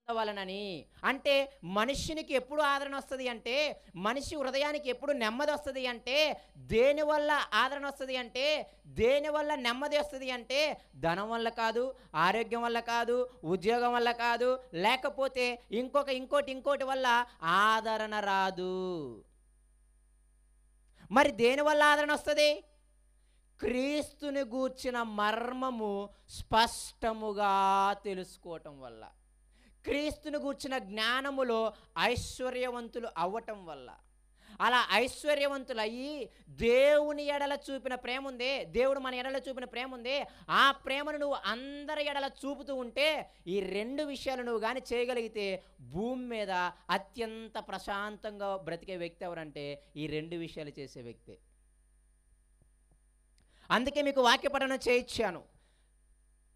వలనని. అంటే మనుష్యునికి ఎప్పుడు ఆదరణ వస్తది అంటే, మనిషి హృదయానికి ఎప్పుడు నెమ్మది వస్తది అంటే, దేనివల్ల ఆదరణ వస్తది అంటే, దేనివల్ల నెమ్మది వస్తది అంటే, ధనం వల్ల కాదు, ఆరోగ్యం వల్ల కాదు, ఉద్యోగం వల్ల కాదు, లేకపోతే ఇంకోటి వల్ల ఆదరణ రాదు. మరి దేనివల్ల ఆదరణ వస్తది? క్రీస్తుని గూర్చిన మర్మము స్పష్టముగా తెలుసుకోవటం వల్ల, క్రీస్తుని గూర్చిన జ్ఞానములో ఐశ్వర్యవంతులు అవ్వటం వల్ల. అలా ఐశ్వర్యవంతులయ్యి దేవుని ఎడల చూపిన ప్రేమ ఉందే, దేవుడు మన ఎడల చూపిన ప్రేమ ఉందే, ఆ ప్రేమను నువ్వు అందరి ఎడల చూపుతూ ఉంటే, ఈ 2 విషయాలు నువ్వు కానీ చేయగలిగితే భూమి మీద అత్యంత ప్రశాంతంగా బ్రతికే వ్యక్తి ఎవరంటే ఈ 2 విషయాలు చేసే వ్యక్తే. అందుకే మీకు వాక్య పఠనం చేయించాను.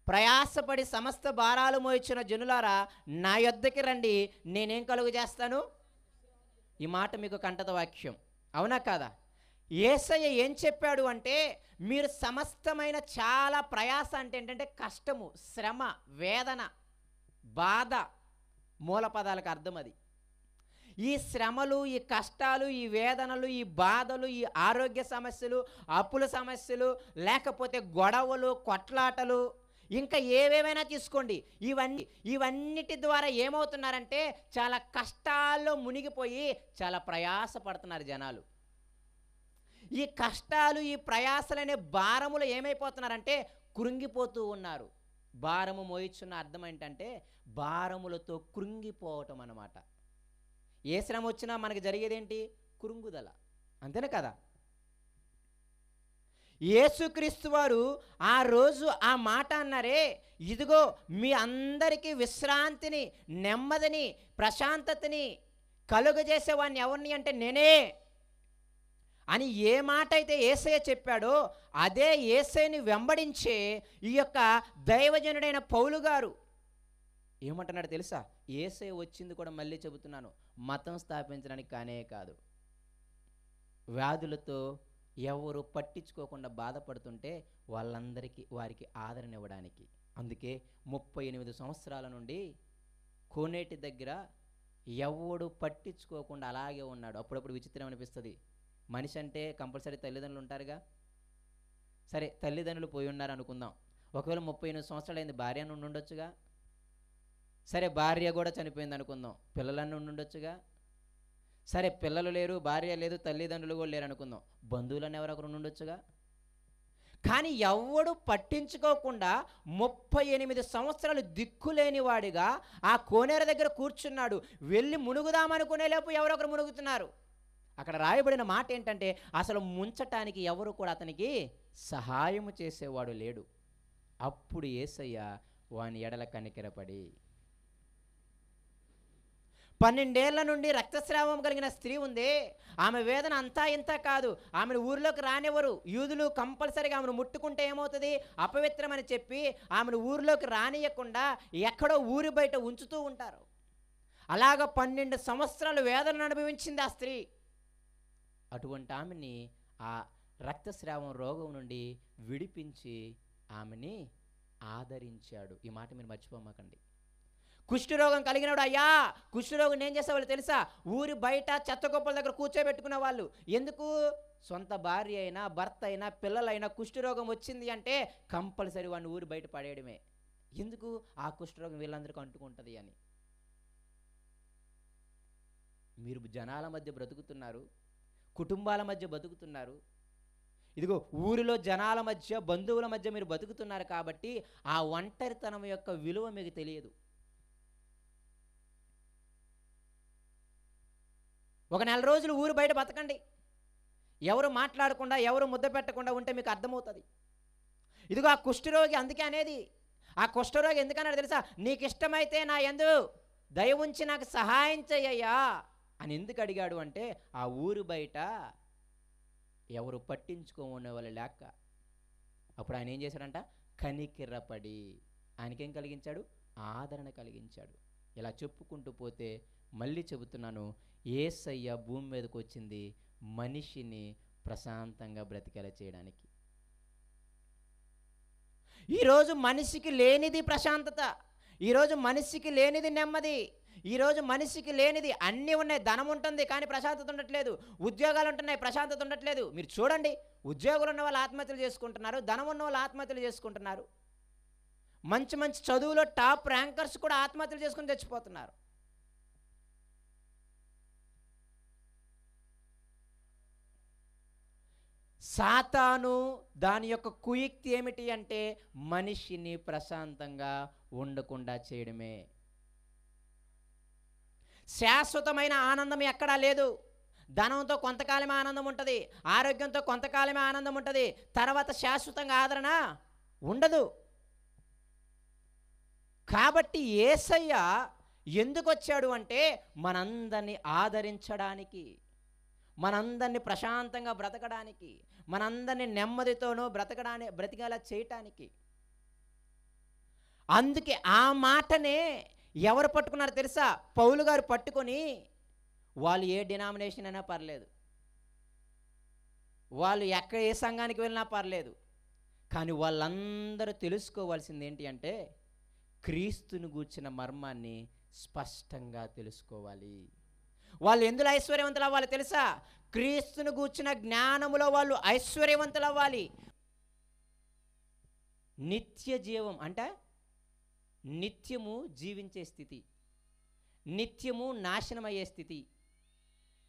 ప్రయాసపడి సమస్త భారాలు మోయించిన జనులారా నా యొద్దకి రండి, నేనేం కలుగు చేస్తాను. ఈ మాట మీకు కంటత వాక్యం, అవునా కాదా? యేసయ్య ఏం చెప్పాడు అంటే, మీరు సమస్తమైన చాలా ప్రయాస అంటే ఏంటంటే కష్టము, శ్రమ, వేదన, బాధ, మూల పదాలకు అర్థం అది. ఈ శ్రమలు, ఈ కష్టాలు, ఈ వేదనలు, ఈ బాధలు, ఈ ఆరోగ్య సమస్యలు, అప్పుల సమస్యలు, లేకపోతే గొడవలు, కొట్లాటలు, ఇంకా ఏవేమైనా తీసుకోండి, ఇవన్నిటి ద్వారా ఏమవుతున్నారంటే చాలా కష్టాల్లో మునిగిపోయి చాలా ప్రయాస పడుతున్నారు జనాలు. ఈ కష్టాలు, ఈ ప్రయాసలనే భారములు ఏమైపోతున్నారంటే కృంగిపోతూ ఉన్నారు. భారము మోయిచున్న అర్థం ఏంటంటే భారములతో కృంగిపోవటం అన్నమాట. ఏ శ్రమ వచ్చినా మనకి జరిగేదేంటి? కృంగుదల, అంతేనా కదా? యేసుక్రీస్తు వారు ఆ రోజు ఆ మాట అన్నారే, ఇదిగో మీ అందరికీ విశ్రాంతిని, నెమ్మదిని, ప్రశాంతతని కలుగజేసేవాడిని ఎవరిని అంటే నేనే అని ఏ మాట అయితే యేసయ్య చెప్పాడో అదే యేసయ్యని వెంబడించే ఈ యొక్క దైవజనుడైన పౌలు గారు ఏమంటున్నాడు తెలుసా? యేసయ్య వచ్చింది కూడా మళ్ళీ చెబుతున్నాను, మతం స్థాపించడానికి కానే కాదు. వ్యాధులతో ఎవరు పట్టించుకోకుండా బాధపడుతుంటే వారికి ఆదరణ ఇవ్వడానికి. అందుకే 38 సంవత్సరాల నుండి కోనేటి దగ్గర ఎవడు పట్టించుకోకుండా అలాగే ఉన్నాడు. అప్పుడప్పుడు విచిత్రం అనిపిస్తుంది. మనిషి అంటే కంపల్సరీ తల్లిదండ్రులు ఉంటారుగా. సరే, తల్లిదండ్రులు పోయి ఉన్నారు అనుకుందాం. ఒకవేళ 38 సంవత్సరాలు అయింది, భార్య నుండి ఉండొచ్చుగా. సరే, భార్య కూడా చనిపోయింది అనుకుందాం, పిల్లలన్నీ ఉండొచ్చుగా. సరే, పిల్లలు లేరు, భార్య లేదు, తల్లిదండ్రులు కూడా లేరు అనుకుందాం, బంధువులను ఎవరొకరు ఉండొచ్చుగా. కానీ ఎవడు పట్టించుకోకుండా 38 సంవత్సరాలు దిక్కులేని వాడిగా ఆ కోనేరు దగ్గర కూర్చున్నాడు. వెళ్ళి మునుగుదామనుకునే లోపు ఎవరొకరు మునుగుతున్నారు. అక్కడ రాయబడిన మాట ఏంటంటే అసలు ముంచటానికి ఎవరు కూడా అతనికి సహాయము చేసేవాడు లేడు. అప్పుడు యేసయ్య వాని ఎడల కనికరపడి, 12 ఏళ్ల నుండి రక్తస్రావం కలిగిన స్త్రీ ఉంది. ఆమె వేదన అంతా ఇంత కాదు. ఆమెను ఊరిలోకి రానివ్వరు. యూదులు కంపల్సరీగా ఆమెను ముట్టుకుంటే ఏమవుతుంది? అపవిత్రమని చెప్పి ఆమెను ఊరిలోకి రానియకుండా ఎక్కడో ఊరి బయట ఉంచుతూ ఉంటారు. అలాగ 12 సంవత్సరాలు వేదనను అనుభవించింది ఆ స్త్రీ. అటువంటి ఆమెని ఆ రక్తస్రావం రోగం నుండి విడిపించి ఆమెని ఆదరించాడు. ఈ మాట మీరు మర్చిపోమాకండి. కుష్ఠరోగం కలిగినవాడు, అయ్యా కుష్ఠరోగం ఏం చేసేవాళ్ళు తెలుసా? ఊరి బయట చెత్త కుప్పల దగ్గర కూర్చోబెట్టుకునే వాళ్ళు. ఎందుకు? సొంత భార్య అయినా, భర్త అయినా, పిల్లలైనా కుష్ఠరోగం వచ్చింది అంటే కంపల్సరీ వాడిని ఊరి బయట పడేయడమే. ఎందుకు? ఆ కుష్ఠరోగం వీళ్ళందరికీ అంటుకుంటుంది అని. మీరు జనాల మధ్య బ్రతుకుతున్నారు, కుటుంబాల మధ్య బతుకుతున్నారు. ఇదిగో ఊరిలో జనాల మధ్య, బంధువుల మధ్య మీరు బతుకుతున్నారు కాబట్టి ఆ ఒంటరితనం యొక్క విలువ మీకు తెలియదు. ఒక 4 రోజులు ఊరు బయట బతకండి. ఎవరు మాట్లాడకుండా, ఎవరు ముద్ద పెట్టకుండా ఉంటే మీకు అర్థమవుతుంది. ఇదిగో ఆ కుష్ఠరోగి అందుకే అనేది, ఆ కుష్ఠరోగి ఎందుకన్నాడు తెలుసా? నీకు ఇష్టమైతే నా యందు దయ ఉంచి నాకు సహాయం చెయ్యయ్యా అని ఎందుకు అడిగాడు అంటే, ఆ ఊరు బయట ఎవరు పట్టించుకోనే వాళ్ళు లేక. అప్పుడు ఆయన ఏం చేశాడంట? కనికిరపడి ఆయనకేం కలిగించాడు? ఆదరణ కలిగించాడు. ఇలా చెప్పుకుంటూ పోతే మళ్ళీ చెబుతున్నాను, యేసయ్య భూమి మీదకి వచ్చింది మనిషిని ప్రశాంతంగా బ్రతికేలా చేయడానికి. ఈరోజు మనిషికి లేనిది ప్రశాంతత. ఈరోజు మనిషికి లేనిది నెమ్మది. ఈరోజు మనిషికి లేనిది అన్నీ ఉన్నాయి. ధనం ఉంటుంది కానీ ప్రశాంతత ఉండట్లేదు. ఉద్యోగాలు ఉంటున్నాయి, ప్రశాంతత ఉండట్లేదు. మీరు చూడండి, ఉద్యోగులు ఉన్న వాళ్ళు ఆత్మహత్యలు చేసుకుంటున్నారు, ధనం ఉన్న వాళ్ళు ఆత్మహత్యలు చేసుకుంటున్నారు. మంచి మంచి చదువులో టాప్ ర్యాంకర్స్ కూడా ఆత్మహత్యలు చేసుకుని చచ్చిపోతున్నారు. సాతాను దాని యొక్క కుయుక్తి ఏమిటి అంటే మనిషిని ప్రశాంతంగా ఉండకుండా చేయడమే. శాశ్వతమైన ఆనందం ఎక్కడా లేదు. ధనంతో కొంతకాలమే ఆనందం ఉంటుంది, ఆరోగ్యంతో కొంతకాలమే ఆనందం ఉంటుంది, తర్వాత శాశ్వతంగా ఆదరణ ఉండదు. కాబట్టి యేసయ్య ఎందుకు వచ్చాడు అంటే మనందరినీ ఆదరించడానికి, మనందరినీ ప్రశాంతంగా బ్రతకడానికి, మనందరినీ నెమ్మదితోనూ బ్రతికేలా చేయటానికి. అందుకే ఆ మాటనే ఎవరు పట్టుకున్నారు తెలుసా? పౌలు గారు పట్టుకొని, వాళ్ళు ఏ డినామినేషన్ అయినా పర్లేదు, వాళ్ళు ఏ సంఘానికి వెళ్ళినా పర్లేదు, కానీ వాళ్ళందరూ తెలుసుకోవాల్సింది ఏంటి అంటే క్రీస్తుని గూర్చిన మర్మాన్ని స్పష్టంగా తెలుసుకోవాలి. వాళ్ళు ఎందులో ఐశ్వర్యవంతులు అవ్వాలి తెలుసా? క్రీస్తుని గూర్చిన జ్ఞానములో వాళ్ళు ఐశ్వర్యవంతులు అవ్వాలి. నిత్య జీవం అంటే నిత్యము జీవించే స్థితి, నిత్యము నాశనమయ్యే స్థితి.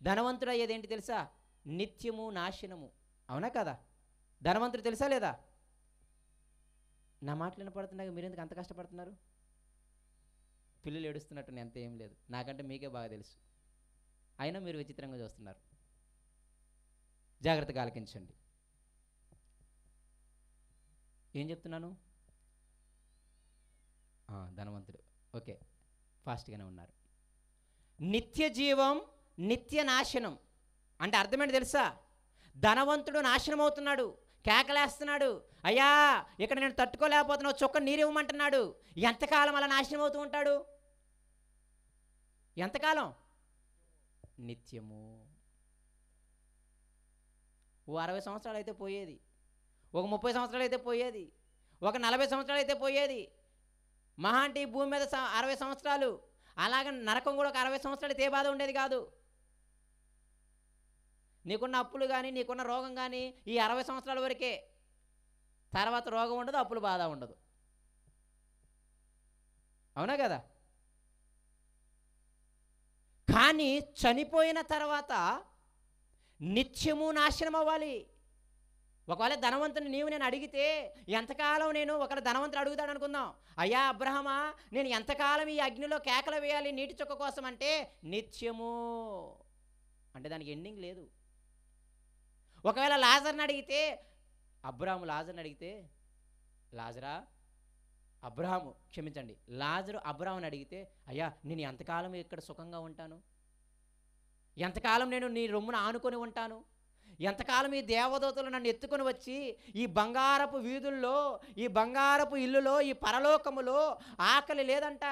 ధనవంతుడు అయ్యేది ఏంటి తెలుసా? నిత్యము నాశనము. అవునా కదా? ధనవంతుడు తెలుసా లేదా? నా మాటలు వినపడుతున్నాయి, మీరు ఎందుకు అంత కష్టపడుతున్నారు? పిల్లలు ఏడుస్తున్నట్టు అంత ఏం లేదు, నాకంటే మీకే బాగా తెలుసు. అయినా మీరు విచిత్రంగా చూస్తున్నారు. జాగ్రత్తగా ఆలకించండి. ఏం చెప్తున్నాను? ధనవంతుడు, ఓకే, ఫాస్ట్గానే ఉన్నారు. నిత్య జీవం, నిత్య నాశనం అంటే అర్థమేంటి తెలుసా? ధనవంతుడు నాశనం అవుతున్నాడు, కేకలేస్తున్నాడు, అయ్యా ఇక్కడ నేను తట్టుకోలేకపోతున్నావు, చొక్క నీరు ఇవ్వమంటున్నాడు. ఎంతకాలం అలా నాశనం అవుతూ ఉంటాడు? ఎంతకాలం? నిత్యము. ఓ 60 సంవత్సరాలు అయితే పోయేది, ఒక 30 సంవత్సరాలు అయితే పోయేది, ఒక 40 సంవత్సరాలు అయితే పోయేది. మహా అంటే ఈ భూమి మీద 60 సంవత్సరాలు. అలాగే నరకం కూడా ఒక 60 సంవత్సరాలు అయితే ఏ బాధ ఉండేది కాదు. నీకున్న అప్పులు కానీ, నీకున్న రోగం కానీ ఈ 60 సంవత్సరాల వరకే. తర్వాత రోగం ఉండదు, అప్పులు బాధ ఉండదు. అవునా కదా? కానీ చనిపోయిన తర్వాత నిత్యము నాశనం అవ్వాలి. ఒకవేళ ధనవంతుని నేను అడిగితే ఎంతకాలం, నేను ఒకవేళ ధనవంతుడు అడుగుతాడు అనుకుందాం, అయ్యా అబ్రహమా నేను ఎంతకాలం ఈ అగ్నిలో కేకలు వేయాలి నీటి చుక్క కోసం అంటే నిత్యము అంటే దానికి ఎండింగ్ లేదు. ఒకవేళ లాజర్ని అడిగితే, లాజర్ని అడిగితే, లాజరు అబ్రాహాముని అడిగితే, అయ్యా నేను ఎంతకాలం ఇక్కడ సుఖంగా ఉంటాను, ఎంతకాలం నేను నీ రొమ్మున ఆనుకొని ఉంటాను, ఎంతకాలం ఈ దేవదూతలు నన్ను ఎత్తుకొని వచ్చి ఈ బంగారపు వీధుల్లో, ఈ బంగారపు ఇల్లులో, ఈ పరలోకములో ఆకలి లేదంట,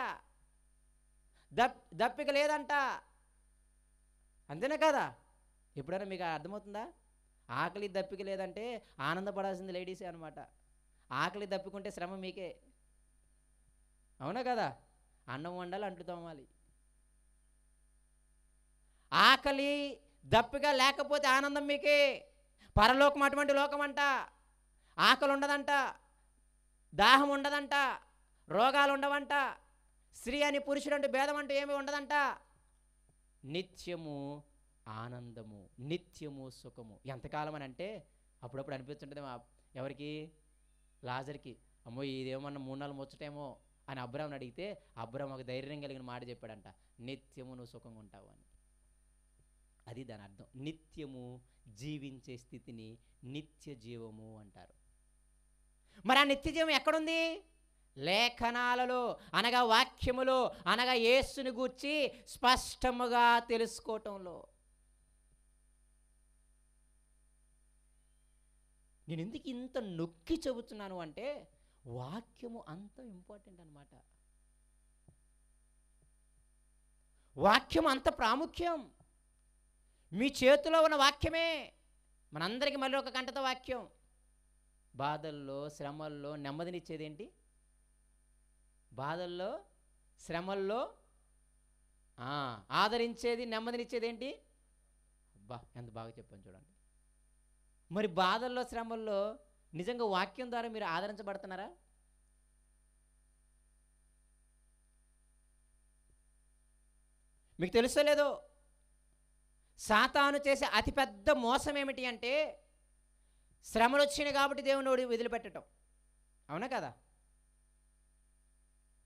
దప్పిక లేదంట. అంతేనే కదా? ఎప్పుడైనా మీకు అర్థమవుతుందా? ఆకలి దప్పిక లేదంటే ఆనందపడాల్సింది లేడీసే అనమాట. ఆకలి దప్పికుంటే శ్రమ మీకే. అవునా కదా? అన్నం వండాలి, అంట్లు తోమాలి. ఆకలి దప్పిక లేకపోతే ఆనందం మీకే. పరలోకం అటువంటి లోకం అంట. ఆకలి ఉండదంట, దాహం ఉండదంట, రోగాలు ఉండవంట, స్త్రీ అని పురుషుడు అంటూ భేదం అంటూ ఏమీ ఉండదంట. నిత్యము ఆనందము, నిత్యము సుఖము. ఎంతకాలం అని అంటే అప్పుడప్పుడు అనిపిస్తుంటుంది ఎవరికి? లాజర్కి. అమ్మో ఇదేమన్నా 3 నెలలు ముచ్చటేమో అని అబ్రాహాముని అడిగితే అబ్రాహాము ఒక ధైర్యం కలిగిన మాట చెప్పాడంట, నిత్యము నువ్వు సుఖంగా ఉంటావు అని. అది దాని అర్థం. నిత్యము జీవించే స్థితిని నిత్య జీవము అంటారు. మరి ఆ నిత్య జీవం ఎక్కడుంది? లేఖనాలలో అనగా వాక్యములో అనగా యేసుని గూర్చి స్పష్టముగా తెలుసుకోవటంలో. నేను ఎందుకు ఇంత నొక్కి చెబుతున్నాను అంటే వాక్యము అంత ఇంపార్టెంట్ అన్నమాట. వాక్యం అంత ప్రాముఖ్యం. మీ చేతిలో ఉన్న వాక్యమే. మనందరికీ మళ్ళీ ఒక కంటతో వాక్యం. బాధల్లో, శ్రమల్లో నెమ్మదినిచ్చేది ఏంటి? బాధల్లో, శ్రమల్లో ఆదరించేది, నెమ్మదినిచ్చేది ఏంటి? అబ్బా, ఎంత బాగా చెప్పాను చూడండి. మరి బాధల్లో, శ్రమల్లో నిజంగా వాక్యం ద్వారా మీరు ఆదరించబడుతున్నారా? మీకు తెలుసో లేదో, సాతాను చేసే అతిపెద్ద మోసం ఏమిటి అంటే, శ్రమలు వచ్చినాయి కాబట్టి దేవుని వదిలిపెట్టడం. అవునా కదా?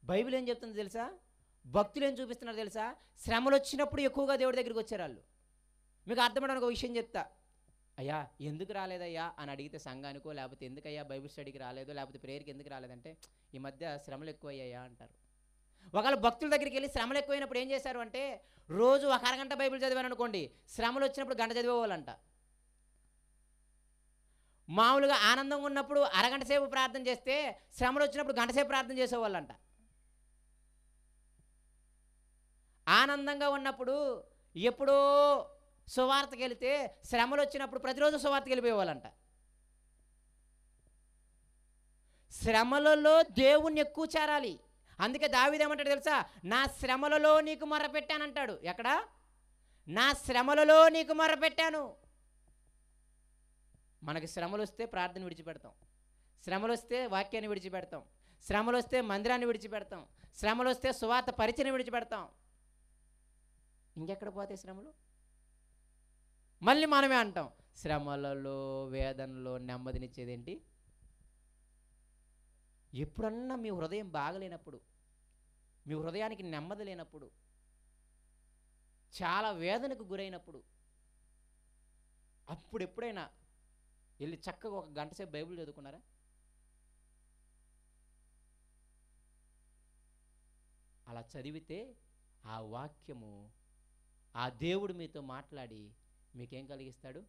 బైబిల్ ఏం చెప్తుందో తెలుసా? భక్తులు ఏం చూపిస్తున్నారు తెలుసా? శ్రమలు వచ్చినప్పుడు ఎక్కువగా దేవుడి దగ్గరికి వచ్చారు వాళ్ళు. మీకు అర్థమవడానికి ఒక విషయం చెప్తా. అయ్యా ఎందుకు రాలేదయ్యా అని అడిగితే సంఘానికో, లేకపోతే ఎందుకయ్యా బైబిల్ స్టడీకి రాలేదో, లేకపోతే ప్రేయర్కి ఎందుకు రాలేదంటే ఈ మధ్య శ్రమలు ఎక్కువయ్యాయా అంటారు. ఒకవేళ భక్తుల దగ్గరికి వెళ్ళి శ్రమలు ఎక్కువైనప్పుడు ఏం చేశారు అంటే, రోజు ఒక అరగంట బైబిల్ చదివాను అనుకోండి, శ్రమలు వచ్చినప్పుడు గంట చదివేవాళ్ళంట. మామూలుగా ఆనందంగా ఉన్నప్పుడు అరగంట సేపు ప్రార్థన చేస్తే, శ్రమలు వచ్చినప్పుడు గంట సేపు ప్రార్థన చేసేవాళ్ళంట. ఆనందంగా ఉన్నప్పుడు ఎప్పుడో సువార్తకి వెళితే, శ్రమలు వచ్చినప్పుడు ప్రతిరోజు సువార్తకి వెళ్ళిపోయేవాళ్ళంట. శ్రమలలో దేవుణ్ణి ఎక్కువ చేరాలి. అందుకే దావీదు ఏమంటాడు తెలుసా? నా శ్రమలలో నీకు మొర్రపెట్టానంటాడు. ఎక్కడ? నా శ్రమలలో నీకు మొర్రపెట్టాను. మనకి శ్రమలు వస్తే ప్రార్థన విడిచిపెడతాం, శ్రమలు వస్తే వాక్యాన్ని విడిచిపెడతాం, శ్రమలు వస్తే మందిరాన్ని విడిచిపెడతాం, శ్రమలు వస్తే సువార్త పరిచయం విడిచిపెడతాం. ఇంకెక్కడ పోతే శ్రమలు? మళ్ళీ మనమే అంటాం, శ్రమలలో, వేదనలో నెమ్మదినిచ్చేదేంటి? ఎప్పుడన్నా మీ హృదయం బాగలేనప్పుడు, మీ హృదయానికి నెమ్మది లేనప్పుడు, చాలా వేదనకు గురైనప్పుడు, అప్పుడు ఎప్పుడైనా వెళ్ళి చక్కగా ఒక గంట సేపు బైబిల్ చదువుకున్నారా? అలా చదివితే ఆ వాక్యము, ఆ దేవుడు మీతో మాట్లాడి మీకేం కలిగిస్తాడు?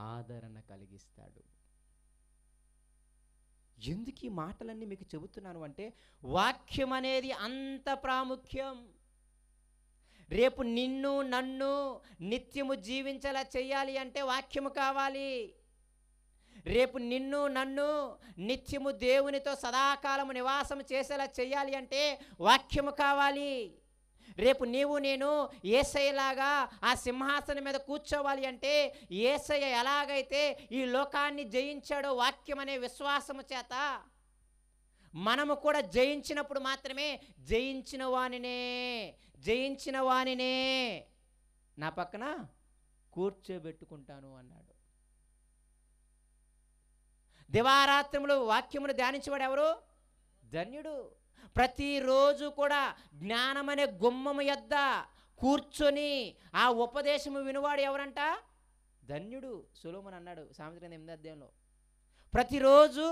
ఆదరణ కలిగిస్తాడు. ఎందుకు ఈ మాటలన్నీ మీకు చెబుతున్నాను అంటే, వాక్యం అనేది అంత ప్రాముఖ్యం. రేపు నిన్ను నన్ను నిత్యము జీవించేలా చేయాలి అంటే వాక్యము కావాలి. రేపు నిన్ను నన్ను నిత్యము దేవునితో సదాకాలము నివాసం చేసేలా చేయాలి అంటే వాక్యము కావాలి. రేపు నీవు నేను యేసయ్యలాగా ఆ సింహాసనం మీద కూర్చోవాలి అంటే, యేసయ్య ఎలాగైతే ఈ లోకాన్ని జయించాడో వాక్యం అనే విశ్వాసము చేత, మనము కూడా జయించినప్పుడు మాత్రమే జయించిన వానినే నా పక్కన కూర్చోబెట్టుకుంటాను అన్నాడు. దివారాత్రములు వాక్యమును ధ్యానించేవాడు ఎవరు? ధన్యుడు. ప్రతిరోజు కూడా జ్ఞానమనే గుమ్మము యొద్ద కూర్చొని ఆ ఉపదేశము వినువాడు ఎవరంట? ధన్యుడు. సొలొమోను అన్నాడు సామెతల 8వ అధ్యాయంలో, ప్రతిరోజు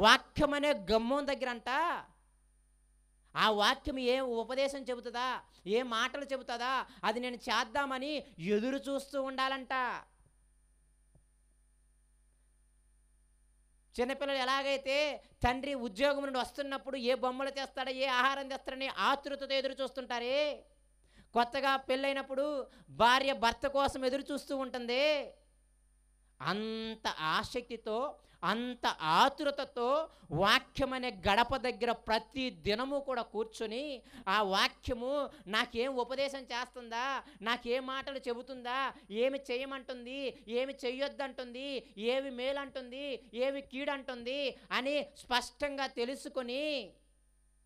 వాక్యం అనే గుమ్మం దగ్గరంట, ఆ వాక్యం ఏ ఉపదేశం చెబుతుందా, ఏ మాటలు చెబుతుందా, అది నేను చేద్దామని ఎదురు చూస్తూ ఉండాలంట. చిన్నపిల్లలు ఎలాగైతే తండ్రి ఉద్యోగం నుండి వస్తున్నప్పుడు ఏ బొమ్మలు తెస్తాడో, ఏ ఆహారం తెస్తాడని ఆతృతతో ఎదురు చూస్తుంటారే, కొత్తగా పెళ్ళైనప్పుడు భార్య భర్త కోసం ఎదురు చూస్తూ ఉంటుంది, అంత ఆసక్తితో, అంత ఆతురతతో వాక్యం అనే గడప దగ్గర ప్రతి దినము కూడా కూర్చొని, ఆ వాక్యము నాకేం ఉపదేశం చేస్తుందా, నాకేం మాటలు చెబుతుందా, ఏమి చేయమంటుంది, ఏమి చెయ్యొద్దంటుంది, ఏవి మేలంటుంది, ఏవి కీడంటుంది అని స్పష్టంగా తెలుసుకొని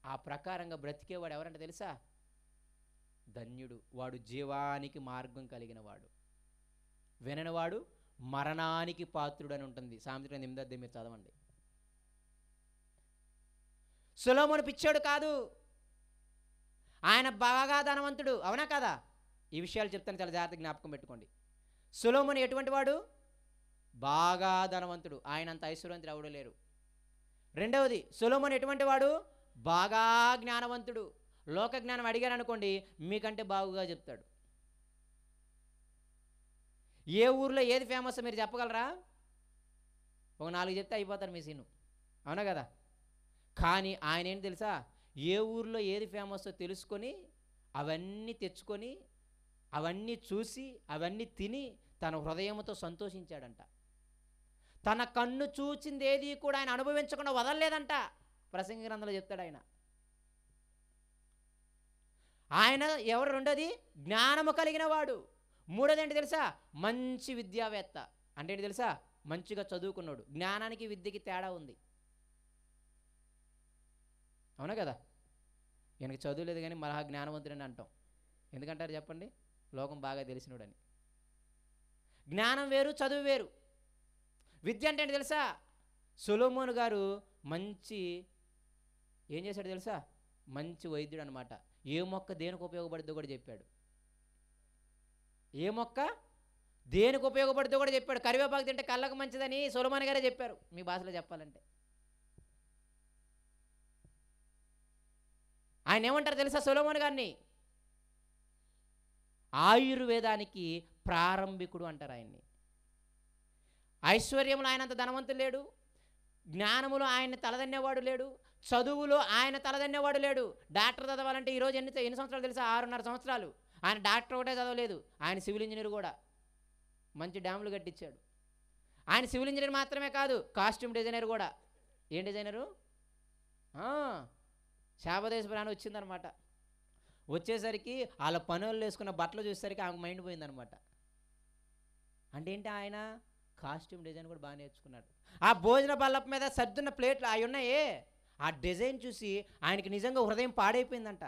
ఆ ప్రకారంగా బ్రతికేవాడు ఎవరంటే తెలుసా? ధన్యుడు. వాడు జీవానికి మార్గం కలిగిన వాడు. విననివాడు మరణానికి పాత్రుడని ఉంటుంది. సామెతల 8వ అధ్యాయం మీరు చదవండి. సొలొమోను పిచ్చోడు కాదు, ఆయన బాగా ధనవంతుడు. అవునా కదా? ఈ విషయాలు చెప్తాను, చాలా జాగ్రత్తగా జ్ఞాపకం పెట్టుకోండి. సొలొమోను ఎటువంటి వాడు? బాగా ధనవంతుడు. ఆయనంత ఐశ్వర్యవంతుడు ఎవడూ లేరు. రెండవది, సొలొమోను ఎటువంటి వాడు? బాగా జ్ఞానవంతుడు. లోక జ్ఞానం అడిగారు అనుకోండి, మీకంటే బాగుగా చెప్తాడు. ఏ ఊర్లో ఏది ఫేమస్ మీరు చెప్పగలరా? ఒక 4 చెప్తే అయిపోతారు మీ సీను. అవునా కదా? కానీ ఆయన ఏంటి తెలుసా? ఏ ఊర్లో ఏది ఫేమస్ తెలుసుకొని, అవన్నీ తెచ్చుకొని, అవన్నీ చూసి, అవన్నీ తిని తన హృదయంతో సంతోషించాడంట. తన కన్ను చూచింది ఏది కూడా ఆయన అనుభవించకుండా వదలలేదంట. ప్రసంగి గ్రంథంలో చెప్తాడు ఆయన. ఆయన ఎవరు? రెండోది జ్ఞానము కలిగిన వాడు. మూడోది ఏంటి తెలుసా? మంచి విద్యావేత్త. అంటే ఏంటి తెలుసా? మంచిగా చదువుకున్నాడు. జ్ఞానానికి విద్యకి తేడా ఉంది. అవునా కదా? ఈయనకి చదువు లేదు కానీ మహా జ్ఞానవంతుడని అంటాం. ఎందుకంటారు చెప్పండి? లోకం బాగా తెలిసినోడని. జ్ఞానం వేరు, చదువు వేరు. విద్య అంటే ఏంటి తెలుసా? సొలొమోను గారు మంచి ఏం చేశాడు తెలుసా? మంచి వైద్యుడు అనమాట. ఏ మొక్క దేనికి ఉపయోగపడుతుందో కూడా చెప్పాడు. ఏ మొక్క దేనికి ఉపయోగపడుతుందో కూడా చెప్పాడు. కరివేపాకు తింటే కళ్ళకు మంచిదని సొలొమోను గారే చెప్పారు, మీ భాషలో చెప్పాలంటే. ఆయన ఏమంటారు తెలుసా సొలొమోను గారిని? ఆయుర్వేదానికి ప్రారంభికుడు అంటారు ఆయన్ని. ఐశ్వర్యంలో ఆయనంత ధనవంతుడు లేడు, జ్ఞానములో ఆయన తలదన్నేవాడు లేడు, చదువులో ఆయన తలదన్నేవాడు లేడు. డాక్టర్ చదవాలంటే ఈరోజు ఎన్ని సంవత్సరాలు తెలుసా? 6.5 సంవత్సరాలు. ఆయన డాక్టర్ ఒకటే చదవలేదు, ఆయన సివిల్ ఇంజనీర్ కూడా. మంచి డ్యాములు కట్టించాడు. ఆయన సివిల్ ఇంజనీర్ మాత్రమే కాదు, కాస్ట్యూమ్ డిజైనర్ కూడా. ఏం డిజైనరు? శాపదేశపురాణం వచ్చిందనమాట. వచ్చేసరికి వాళ్ళ పనులు వేసుకున్న బట్టలు చూసేసరికి ఆమెకు మైండ్ పోయిందనమాట. అంటే ఏంటి? ఆయన కాస్ట్యూమ్ డిజైన్ కూడా బాగా నేర్చుకున్నాడు. ఆ భోజన బల్లపు మీద సర్దున్న ప్లేట్లు అవి ఉన్నాయే, ఆ డిజైన్ చూసి ఆయనకి నిజంగా హృదయం పాడైపోయిందంట.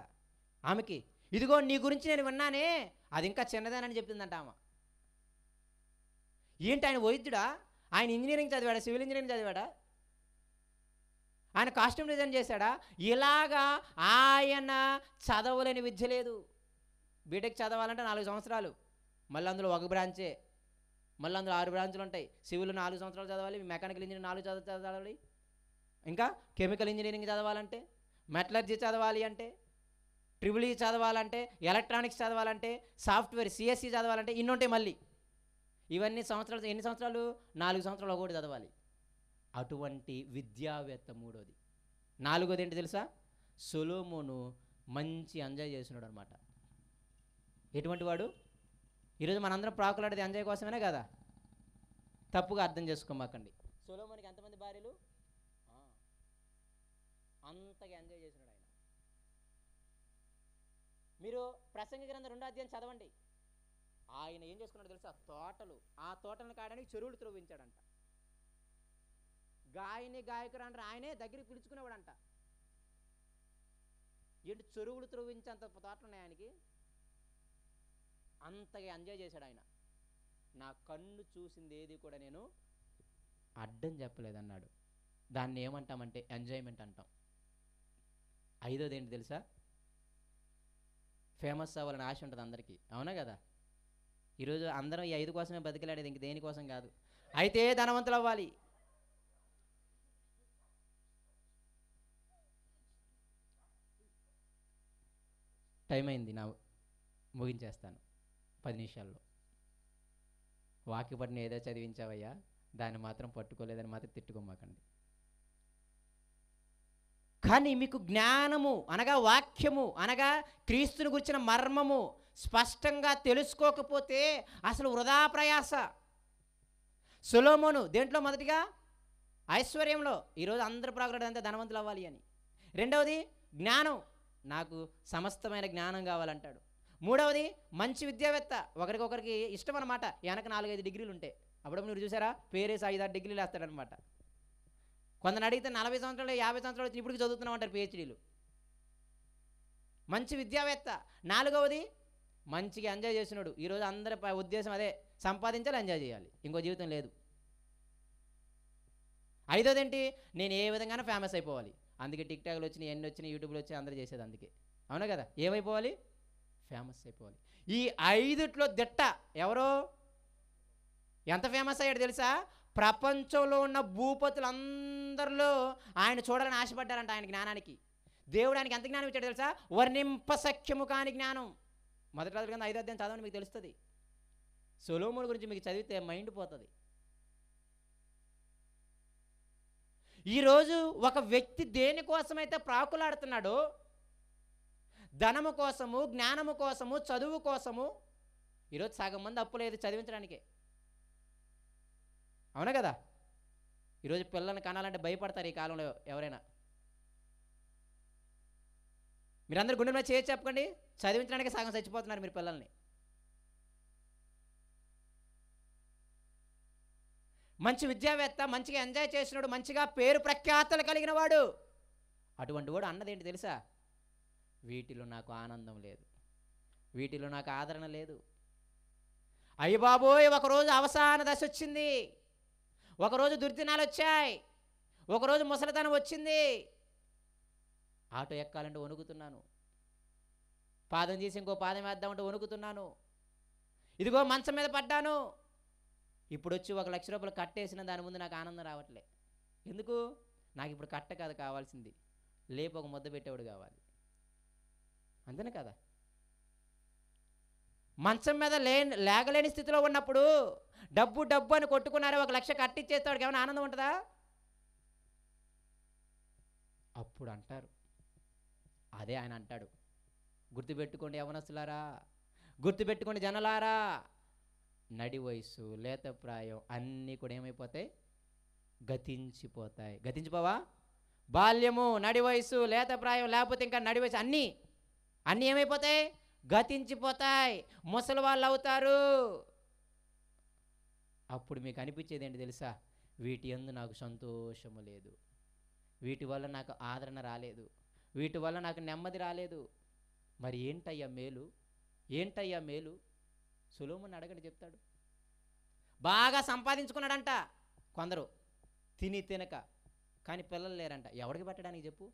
ఆమెకి ఇదిగో నీ గురించి నేను విన్నానే, అది ఇంకా చిన్నదేనని చెప్పిందంట ఆమె. ఏంటి? ఆయన వైద్యుడా? ఆయన ఇంజనీరింగ్ చదివాడా? సివిల్ ఇంజనీరింగ్ చదివాడా? ఆయన కాస్ట్యూమ్ డిజైన్ చేశాడా? ఇలాగా ఆయన చదవలేని విద్య లేదు. బీటెక్ చదవాలంటే 4 సంవత్సరాలు, మళ్ళీ అందులో ఒక బ్రాంచే, మళ్ళీ అందులో 6 బ్రాంచులు ఉంటాయి. సివిల్ 4 సంవత్సరాలు చదవాలి, మెకానికల్ ఇంజనీరింగ్ 4 చదవాలి, ఇంకా కెమికల్ ఇంజనీరింగ్ చదవాలంటే, మెటలర్జీ చదవాలి అంటే, ట్రిపుల్ ఈ చదవాలంటే, ఎలక్ట్రానిక్స్ చదవాలంటే, సాఫ్ట్వేర్ సిఎస్సి చదవాలంటే ఇన్ని ఉంటాయి. మళ్ళీ ఇవన్నీ సంవత్సరాలు, ఎన్ని సంవత్సరాలు? 4 సంవత్సరాలు ఒకటి చదవాలి. అటువంటి విద్యావేత్త మూడోది. నాలుగోది ఏంటి తెలుసా? సొలొమోను మంచి ఎంజాయ్ చేసినాడు అనమాట. ఎటువంటి వాడు? ఈరోజు మనందరం ప్రాకులాడేది ఎంజాయ్ కోసమేనే కదా? తప్పుగా అర్థం చేసుకోమాకండి. సొలొమోనుకి ఎంతమంది భార్యలు? అంతగా ఎంజాయ్ చేసినాడు ఆయన. మీరు ప్రసంగి గ్రంథం 2వ అధ్యాయం చదవండి. ఆయన ఏం చేసుకున్నాడు తెలుసా? తోటలు, ఆ తోటలను కాయడానికి చెరువులు త్రవ్వించాడంట. గాయకురాండ్ర ఆయనే దగ్గరికి పిలుచుకునేవాడంట. ఏంటి? చెరువులు త్రవ్వించేంత తోటలు ఉన్నాయి ఆయనకి. అంతగా ఎంజాయ్ చేశాడు ఆయన. నా కన్ను చూసింది ఏది కూడా నేను అడ్డం చెప్పలేదన్నాడు. దాన్ని ఏమంటామంటే ఎంజాయ్మెంట్ అంటాం. ఐదోది ఏంటి తెలుసా? ఫేమస్ అవ్వాలని ఆశ ఉంటుంది అందరికీ, అవునా కదా? ఈరోజు అందరం ఈ 5 కోసమే బతికిలాడేది, ఇంక దేనికోసం కాదు. అయితే ధనవంతులు అవ్వాలి. టైం అయింది, నా ముగించేస్తాను 10 నిమిషాల్లో. వాక్యపడిన ఏదో చదివించావయ్యా, దాన్ని మాత్రం పట్టుకోలేదని మాత్రం తిట్టుకోమాకండి. కానీ మీకు జ్ఞానము అనగా వాక్యము అనగా క్రీస్తుని గురించిన మర్మము స్పష్టంగా తెలుసుకోకపోతే అసలు వృధా ప్రయాస. సొలొమోను దేంట్లో? మొదటిగా ఐశ్వర్యంలో. ఈరోజు అందరూ ప్రాకులాడేదంతా ధనవంతులు అవ్వాలి అని. రెండవది జ్ఞానం, నాకు సమస్తమైన జ్ఞానం కావాలంటాడు. మూడవది మంచి విద్యావేత్త, ఒకరికొకరికి ఇష్టం అనమాట. వెనక 4-5 డిగ్రీలు ఉంటాయి. అప్పుడు మీరు చూసారా, పేరేసి 5-6 డిగ్రీలు వేస్తాడనమాట. కొందరు అడిగితే 40 సంవత్సరాలు 50 సంవత్సరాలు వచ్చి ఇప్పటికి చదువుతున్నాం అంటారు పిహెచ్డీలు. మంచి విద్యావేత్త. నాలుగవది మంచిగా ఎంజాయ్ చేసినాడు. ఈరోజు అందరి ఉద్దేశం అదే, సంపాదించాలి, ఎంజాయ్ చేయాలి, ఇంకో జీవితం లేదు. ఐదోది ఏంటి? నేను ఏ విధంగానూ ఫేమస్ అయిపోవాలి. అందుకే టిక్టాక్లు వచ్చినాయి, ఎన్ని వచ్చినాయి, యూట్యూబ్లో వచ్చి అందరూ చేసేది అందుకే, అవునా కదా? ఏమైపోవాలి? ఫేమస్ అయిపోవాలి. ఈ 5ట్లో దిట్ట ఎవరో? ఎంత ఫేమస్ అయ్యాడు తెలుసా? ప్రపంచంలో ఉన్న భూపతులందరిలో ఆయన చూడాలని ఆశపడ్డారంట. ఆయన జ్ఞానానికి దేవుడు ఆయనకి ఎంత జ్ఞానం ఇచ్చాడు తెలుసా? వర్ణింప సఖ్యము కాని జ్ఞానం. మొదటి రాజుల గ్రంథం 5వ అధ్యాయం చదవండి, మీకు తెలుస్తుంది. సొలొమోను గురించి మీకు చదివితే మైండ్ పోతుంది. ఈరోజు ఒక వ్యక్తి దేనికోసమైతే ప్రాకులాడుతున్నాడో, ధనము కోసము, జ్ఞానము కోసము, చదువు కోసము, ఈరోజు సగం మంది అప్పు లేదు చదివించడానికే, అవునా కదా? ఈరోజు పిల్లల్ని కనాలంటే భయపడతారు ఈ కాలంలో ఎవరైనా. మీరందరూ గుండె మీద చేసి చెప్పకండి. చదివించడానికి సగం చచ్చిపోతున్నారు మీరు పిల్లల్ని. మంచి విద్యావేత్త, మంచిగా ఎంజాయ్ చేసినాడు, మంచిగా పేరు ప్రఖ్యాతలు కలిగిన వాడు, అటువంటి వాడు అన్నదేంటి తెలుసా? వీటిలో నాకు ఆనందం లేదు, వీటిలో నాకు ఆదరణ లేదు. అయ్య బాబోయ్, ఒకరోజు అవసాన దశ వచ్చింది, ఒకరోజు దుర్దినాలు వచ్చాయి, ఒకరోజు ముసలితనం వచ్చింది, ఆటో ఎక్కాలంటే వణుకుతున్నాను, పాదం తీసి ఇంకో పాదం వేద్దామంటే వణుకుతున్నాను, ఇదిగో మంచం మీద పడ్డాను, ఇప్పుడు వచ్చి 1 లక్ష రూపాయలు కట్టేసిన దాని ముందు నాకు ఆనందం రావట్లే. ఎందుకు? నాకు ఇప్పుడు కట్ట కాదు కావాల్సింది, లేపు ఒక ముద్ద పెట్టేవాడు కావాలి. అంతేనే కదా? మంచం మీద లేగలేని స్థితిలో ఉన్నప్పుడు డబ్బు డబ్బు అని కొట్టుకున్నారే, 1 లక్ష కట్టిచ్చేస్తాడు, ఏమైనా ఆనందం ఉంటుందా? అప్పుడు అంటారు, అదే ఆయన అంటాడు, గుర్తుపెట్టుకోండి యవనస్తులారా, గుర్తుపెట్టుకోండి జనలారా, నడి వయసు, లేత ప్రాయం అన్నీ కూడా ఏమైపోతాయి? గతించిపోతాయి. గతించిపోవా? బాల్యము, నడి వయసు, లేత ప్రాయం, లేకపోతే ఇంకా నడి వయసు, అన్నీ ఏమైపోతాయి? గతించిపోతాయి. ముసలి వాళ్ళు అవుతారు. అప్పుడు మీకు అనిపించేది ఏంటి తెలుసా? వీటి యందు నాకు సంతోషము లేదు, వీటి వల్ల నాకు ఆదరణ రాలేదు, వీటి వల్ల నాకు నెమ్మది రాలేదు. మరి ఏంటయ్యా మేలు? ఏంటయ్యా మేలు? సొలొమోను అడగండి, చెప్తాడు. బాగా సంపాదించుకున్నాడంట కొందరు, తిని తినక, కానీ పిల్లలు లేరంట. ఎవరికి పెట్టడానికి చెప్పు?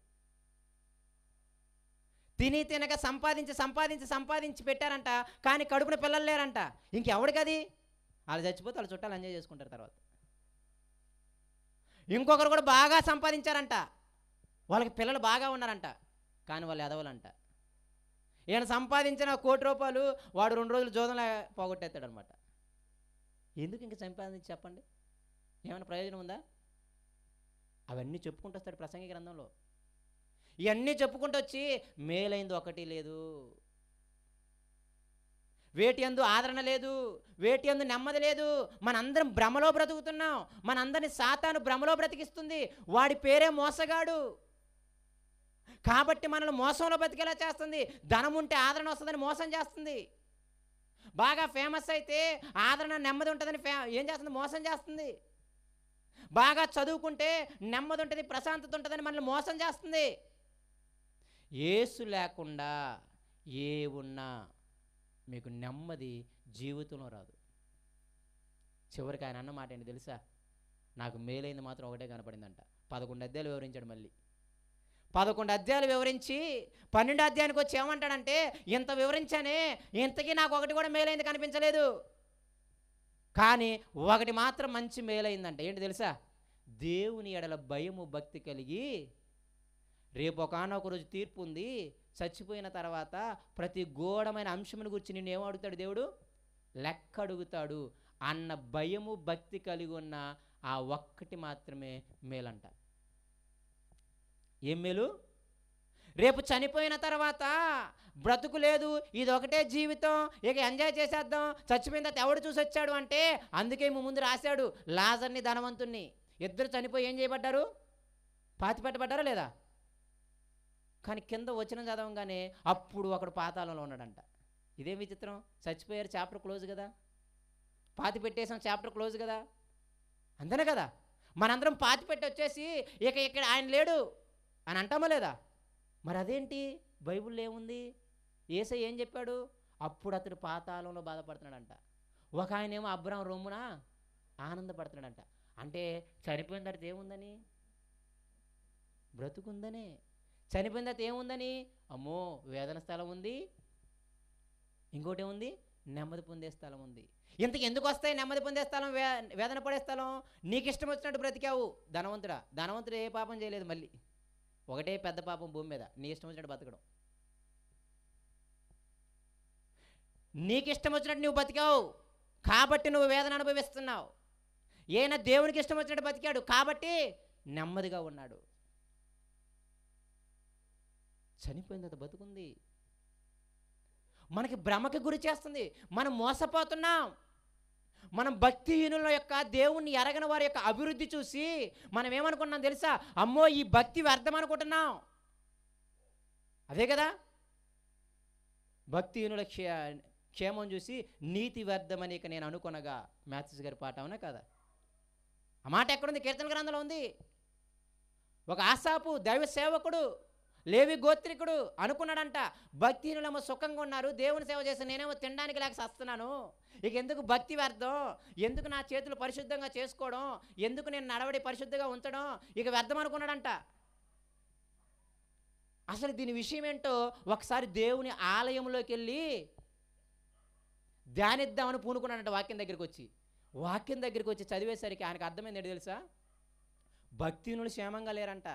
తిని తినక సంపాదించి పెట్టారంట, కానీ కడుపున పిల్లలు లేరంట. ఇంకెవడికి అది? వాళ్ళు చచ్చిపోతే వాళ్ళ చుట్టాలు ఎంజాయ్ చేసుకుంటారు తర్వాత. ఇంకొకరు కూడా బాగా సంపాదించారంట, వాళ్ళకి పిల్లలు బాగా ఉన్నారంట, కానీ వాళ్ళు ఎదవలంట. ఈయన సంపాదించిన 1 కోటి రూపాయలు వాడు 2 రోజులు జోదంలో పోగొట్టేస్తాడు అనమాట. ఎందుకు ఇంక సంపాదించి చెప్పండి? ఏమైనా ప్రయోజనం ఉందా? అవన్నీ చెప్పుకుంటూ వస్తాడు ప్రసంగి గ్రంథంలో. ఇవన్నీ చెప్పుకుంటూ వచ్చి మేలైంది ఒకటి లేదు, వేటి యందు ఆదరణ లేదు, వేటి యందు నెమ్మది లేదు. మనందరం భ్రమలో బ్రతుకుతున్నాం, మనందరిని సాతాను భ్రమలో బ్రతికిస్తుంది. వాడి పేరే మోసగాడు, కాబట్టి మనల్ని మోసంలో బతికేలా చేస్తుంది. ధనం ఉంటే ఆదరణ వస్తుందని మోసం చేస్తుంది. బాగా ఫేమస్ అయితే ఆదరణ నెమ్మది ఉంటుందని ఏం చేస్తుంది? మోసం చేస్తుంది. బాగా చదువుకుంటే నెమ్మది ఉంటుంది, ప్రశాంతత ఉంటుందని మనల్ని మోసం చేస్తుంది. యేసు లేకుండా ఏ ఉన్నా మీకు నెమ్మది జీవితంలో రాదు. చివరికి ఆయన అన్నమాట ఏంటి తెలుసా? నాకు మేలైంది మాత్రం ఒకటే కనపడిందంట. 11 అధ్యాయాలు వివరించాడు. మళ్ళీ 11 అధ్యాయాలు వివరించి 12 అధ్యాయానికి వచ్చి ఏమంటాడంటే, ఇంత వివరించానే, ఇంతకీ నాకు ఒకటి కూడా మేలైంది కనిపించలేదు, కానీ ఒకటి మాత్రం మంచి మేలైందంట. ఏంటి తెలుసా? దేవుని ఎడల భయము భక్తి కలిగి, రేపు ఒకానొక రోజు తీర్పు ఉంది, చచ్చిపోయిన తర్వాత ప్రతి గూఢమైన అంశమును గురించి నిన్ను ఏమో అడుగుతాడు దేవుడు? లెక్క అడుగుతాడు అన్న భయము భక్తి కలిగి ఉన్న ఆ ఒక్కటి మాత్రమే మేలంట. ఏం మేలు? రేపు చనిపోయిన తర్వాత బ్రతుకు లేదు, ఇది ఒకటే జీవితం, ఇక ఎంజాయ్ చేసేద్దాం, చచ్చిపోయిన తర్వాత ఎవడు చూసి వచ్చాడు అంటే, అందుకే ముందు రాశాడు లాజర్ని ధనవంతుణ్ణి. ఇద్దరు చనిపోయి ఏం చేయబడ్డారు? పాతిపెట్టబడ్డారా లేదా? కానీ కింద వచనం చదవంగానే అప్పుడు ఒకడు పాతాళంలో ఉన్నాడంట. ఇదేం విచిత్రం? చచ్చిపోయారు, చాప్టర్ క్లోజ్ కదా, పాతి పెట్టేసాం, చాప్టర్ క్లోజ్ కదా, అంతేనే కదా? మనందరం పాతి పెట్టి వచ్చేసి ఇక ఇక్కడ ఆయన లేడు అని అంటామా లేదా? మరి అదేంటి? బైబిల్లో ఏముంది? యేసయ్య ఏం చెప్పాడు? అప్పుడు అతడు పాతాళంలో బాధపడుతున్నాడంట. ఒక ఆయనేమో అబ్రాహాము రొమ్మున ఆనందపడుతున్నాడంట. అంటే చనిపోయిన తర్వాత ఏముందని? బ్రతుకుందనే. చనిపోయిన తర్వాత ఏముందని? అమ్మో వేదన స్థలం ఉంది, ఇంకోటి ఏముంది? నెమ్మది పొందే స్థలం ఉంది. ఇంతకు ఎందుకు వస్తాయి నెమ్మది పొందే స్థలం, వేదన పడే స్థలం? నీకు ఇష్టం వచ్చినట్టు బ్రతికావు. ధనవంతుడు ఏ పాపం చేయలేదు, మళ్ళీ ఒకటే పెద్ద పాపం భూమి మీద, నీ ఇష్టం వచ్చినట్టు బతకడం. నీకు ఇష్టం వచ్చినట్టు నువ్వు బతికావు కాబట్టి నువ్వు వేదన అనుభవిస్తున్నావు. ఈయన దేవునికి ఇష్టం వచ్చినట్టు బతికాడు కాబట్టి నెమ్మదిగా ఉన్నాడు. చనిపోయిన తర్వాత బతుకుంది. మనకి భ్రమకి గురి చేస్తుంది, మనం మోసపోతున్నాం. మనం భక్తిహీనుల యొక్క, దేవుణ్ణి ఎరగని వారి యొక్క అభివృద్ధి చూసి మనం ఏమనుకున్నాం తెలుసా? అమ్మో ఈ భక్తి వ్యర్థం అనుకుంటున్నాం. అదే కదా, భక్తిహీనుల క్షేమం చూసి నీతి వ్యర్థమని ఇక నేను అనుకొనగా. మ్యాథ్స్ గారి పాట, అవునా కదా? ఆ మాట ఎక్కడుంది? కీర్తన గ్రంథంలో ఉంది. ఒక ఆసాపు దైవ సేవకుడు, లేవి గోత్రికుడు అనుకున్నాడంట, భక్తిహీనులేమో సుఖంగా ఉన్నారు, దేవుని సేవ చేసి నేనేమో తినడానికి లేక సస్తున్నాను, ఇక ఎందుకు భక్తి వ్యర్థం, ఎందుకు నా చేతులు పరిశుద్ధంగా చేసుకోవడం, ఎందుకు నేను నడవడి పరిశుద్ధంగా ఉంచడం, ఇక వ్యర్థం అనుకున్నాడంట. అసలు దీని విషయం ఏంటో ఒకసారి దేవుని ఆలయంలోకి వెళ్ళి ధ్యానిద్దామని పూనుకున్నాడంట. వాక్యం దగ్గరికి వచ్చి చదివేసరికి ఆయనకు అర్థమైంది ఏంటి తెలుసా? భక్తిహీనులు క్షేమంగా లేరంట,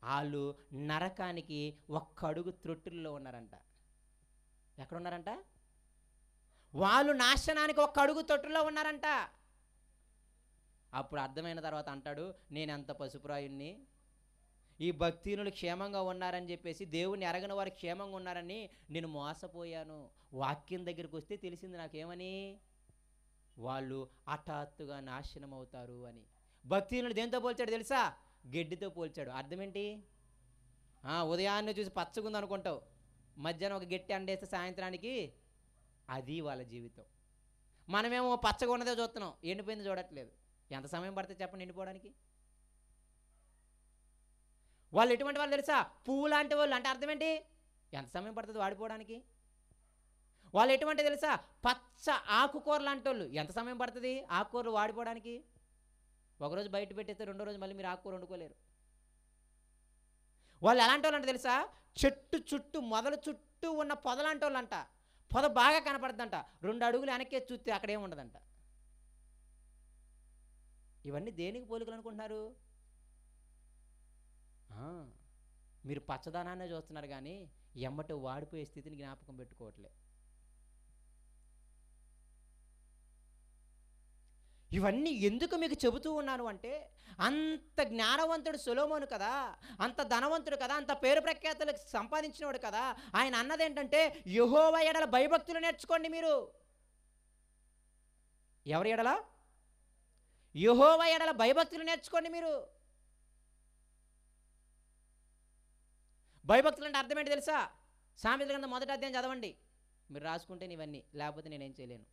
వాళ్ళు నరకానికి ఒక్క అడుగు త్రొట్టుల్లో ఉన్నారంట. ఎక్కడున్నారంట? వాళ్ళు నాశనానికి ఒక్క అడుగు తొట్టులో ఉన్నారంట. అప్పుడు అర్థమైన తర్వాత అంటాడు, నేనెంత పసుపురాయుణ్ణి, ఈ భక్తిహీనులు క్షేమంగా ఉన్నారని చెప్పేసి, దేవుని ఎరగని వారు క్షేమంగా ఉన్నారని నేను మోసపోయాను. వాక్యం దగ్గరికి వస్తే తెలిసింది నాకేమని, వాళ్ళు హఠాత్తుగా నాశనం అవుతారు అని. భక్తిహీనులు దేంతో పోల్చాడు తెలుసా? గడ్డితో పోల్చాడు. అర్థం ఏంటి? ఉదయాన్నే చూసి పచ్చగుంది అనుకుంటావు, మధ్యాహ్నం ఒక గట్టి అండేస్తే సాయంత్రానికి అది వాళ్ళ జీవితం. మనమేమో పచ్చగా ఉన్నదే చూస్తున్నాం, ఎండిపోయింది చూడట్లేదు. ఎంత సమయం పడుతుంది చెప్పండి ఎండిపోవడానికి? వాళ్ళు ఎటువంటి వాళ్ళు తెలుసా? పువ్వు లాంటి వాళ్ళు. అంటే అర్థం ఏంటి? ఎంత సమయం పడుతుంది వాడిపోవడానికి? వాళ్ళు ఎటువంటి తెలుసా? పచ్చ ఆకుకూర లాంటి వాళ్ళు. ఎంత సమయం పడుతుంది ఆకుకూరలు వాడిపోవడానికి? ఒకరోజు బయట పెట్టేస్తే రెండో రోజు మళ్ళీ మీరు ఆకుకూర వండుకోలేరు. వాళ్ళు ఎలాంటి వాళ్ళు అంటే తెలుసా? చెట్టు చుట్టూ, మొదల చుట్టూ ఉన్న పొద లాంటి వాళ్ళు అంట. పొద బాగా కనపడుతుందంట, 2 అడుగులు వెనక్కి చూస్తే అక్కడ ఏముండదంట. ఇవన్నీ దేనికి పోలికలు అనుకుంటున్నారు? మీరు పచ్చదనాన్నే చూస్తున్నారు కానీ ఎమ్మటి వాడిపోయే స్థితిని జ్ఞాపకం పెట్టుకోవట్లే. ఇవన్నీ ఎందుకు మీకు చెబుతూ ఉన్నాను అంటే, అంత జ్ఞానవంతుడు సొలొమోను కదా, అంత ధనవంతుడు కదా, అంత పేరు ప్రఖ్యాతులకు సంపాదించినవాడు కదా, ఆయన అన్నది ఏంటంటే, యెహోవా ఎడల భయభక్తులు నేర్చుకోండి మీరు. ఎవరి ఎడల? యెహోవా ఎడల భయభక్తులు నేర్చుకోండి మీరు. భయభక్తులు అంటే అర్థం ఏంటి తెలుసా? సామెతల గ్రంథం 1వ అధ్యాయం చదవండి. మీరు రాసుకుంటే ఇవన్నీ, లేకపోతే నేనేం చేయలేను.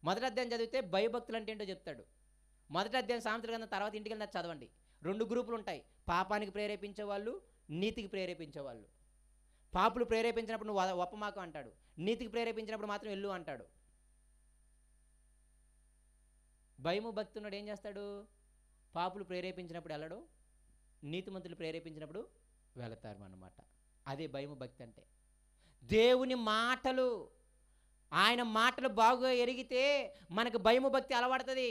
1వ అధ్యాయం చదివితే భయభక్తులు అంటే ఏంటో చెప్తాడు. 1వ అధ్యాయం సామెతల గ్రంథం తర్వాత ఇంటికి వెళ్ళి చదవండి. 2 గ్రూపులు ఉంటాయి, పాపానికి ప్రేరేపించే వాళ్ళు, నీతికి ప్రేరేపించే వాళ్ళు. పాపులు ప్రేరేపించినప్పుడు నువ్వు ఒప్పమాకు అంటాడు, నీతికి ప్రేరేపించినప్పుడు మాత్రం ఎల్లు అంటాడు. భయము భక్తి ఉన్నాడు ఏం చేస్తాడు? పాపులు ప్రేరేపించినప్పుడు వెళ్ళడు, నీతిమంతులు ప్రేరేపించినప్పుడు వెళతారు అన్నమాట. అదే భయము భక్తి అంటే. దేవుని మాటలు, ఆయన మాటలు బాగా ఎరిగితే మనకు భయము భక్తి అలవడుతుంది.